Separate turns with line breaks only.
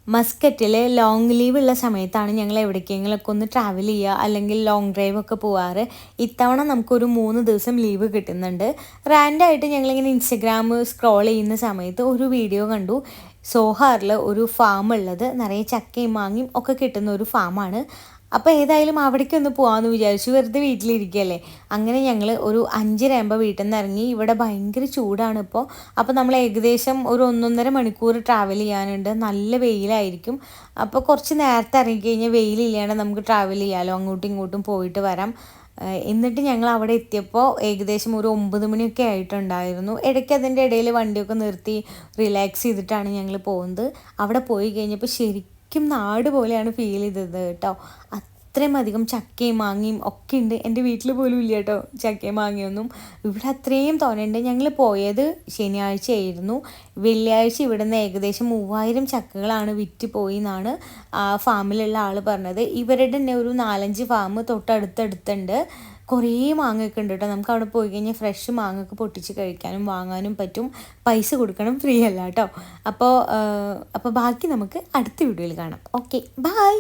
മസ്കറ്റിൽ long leave ഉള്ള സമയത്താണ് ഞങ്ങൾ എവിടേക്കെങ്കിലുമൊക്കെ ഒന്ന് ട്രാവൽ ചെയ്യുക അല്ലെങ്കിൽ ലോങ് ഡ്രൈവ് ഒക്കെ പോവാറ്. ഇത്തവണ നമുക്കൊരു 3 ദിവസം ലീവ് കിട്ടുന്നുണ്ട്. റാൻഡായിട്ട് ഞങ്ങളിങ്ങനെ ഇൻസ്റ്റഗ്രാം സ്ക്രോൾ ചെയ്യുന്ന സമയത്ത് ഒരു വീഡിയോ കണ്ടു. സോഹാറിൽ ഒരു ഫാം ഉള്ളത്, നിറയെ ചക്കയും മാങ്ങയും ഒക്കെ കിട്ടുന്ന ഒരു ഫാമാണ്. അപ്പോൾ ഏതായാലും അവിടേക്കൊന്ന് പോകാമെന്ന് വിചാരിച്ചു, വെറുതെ വീട്ടിലിരിക്കുകയല്ലേ. അങ്ങനെ ഞങ്ങൾ ഒരു 5:30 വീട്ടിൽ നിന്ന് ഇറങ്ങി. ഇവിടെ ഭയങ്കര ചൂടാണ് ഇപ്പോൾ. അപ്പോൾ നമ്മൾ ഏകദേശം ഒരു 1.5 മണിക്കൂർ ട്രാവൽ ചെയ്യാനുണ്ട്. നല്ല വെയിലായിരിക്കും. അപ്പോൾ കുറച്ച് നേരത്തെ ഇറങ്ങിക്കഴിഞ്ഞാൽ വെയിലില്ലാണ്ട് നമുക്ക് ട്രാവൽ ചെയ്യാമല്ലോ, അങ്ങോട്ടും ഇങ്ങോട്ടും പോയിട്ട് വരാം. എന്നിട്ട് ഞങ്ങൾ അവിടെ എത്തിയപ്പോൾ ഏകദേശം ഒരു 9 മണിയൊക്കെ ആയിട്ടുണ്ടായിരുന്നു. ഇടയ്ക്ക് അതിൻ്റെ ഇടയിൽ വണ്ടിയൊക്കെ നിർത്തി റിലാക്സ് ചെയ്തിട്ടാണ് ഞങ്ങൾ പോകുന്നത്. അവിടെ പോയി കഴിഞ്ഞപ്പോൾ ശരിക്കും നാട് പോലെയാണ് ഫീൽ ചെയ്തത് കേട്ടോ. അത്രയും അധികം ചക്കയും മാങ്ങയും ഒക്കെ ഉണ്ട്. എൻ്റെ വീട്ടിൽ പോലും ഇല്ല കേട്ടോ ചക്കയും മാങ്ങയൊന്നും. ഇവിടെ അത്രയും തോന്നുന്നുണ്ട്. ഞങ്ങൾ പോയത് ശനിയാഴ്ചയായിരുന്നു. വെള്ളിയാഴ്ച ഇവിടെ നിന്ന് ഏകദേശം 3000 ചക്കകളാണ് വിറ്റ് പോയി എന്നാണ് ആ ഫാമിലുള്ള ആൾ പറഞ്ഞത്. ഇവരുടെ തന്നെ ഒരു 4-5 ഫാം തൊട്ടടുത്തടുത്തുണ്ട്. കുറേ മാങ്ങയൊക്കെ ഉണ്ട് കേട്ടോ. നമുക്ക് അവിടെ പോയി കഴിഞ്ഞാൽ ഫ്രഷ് മാങ്ങയൊക്കെ പൊട്ടിച്ച് കഴിക്കാനും വാങ്ങാനും പറ്റും. പൈസ കൊടുക്കണം, ഫ്രീ അല്ല കേട്ടോ. അപ്പോൾ ബാക്കി നമുക്ക് അടുത്ത വീഡിയോയിൽ കാണാം. Okay, by.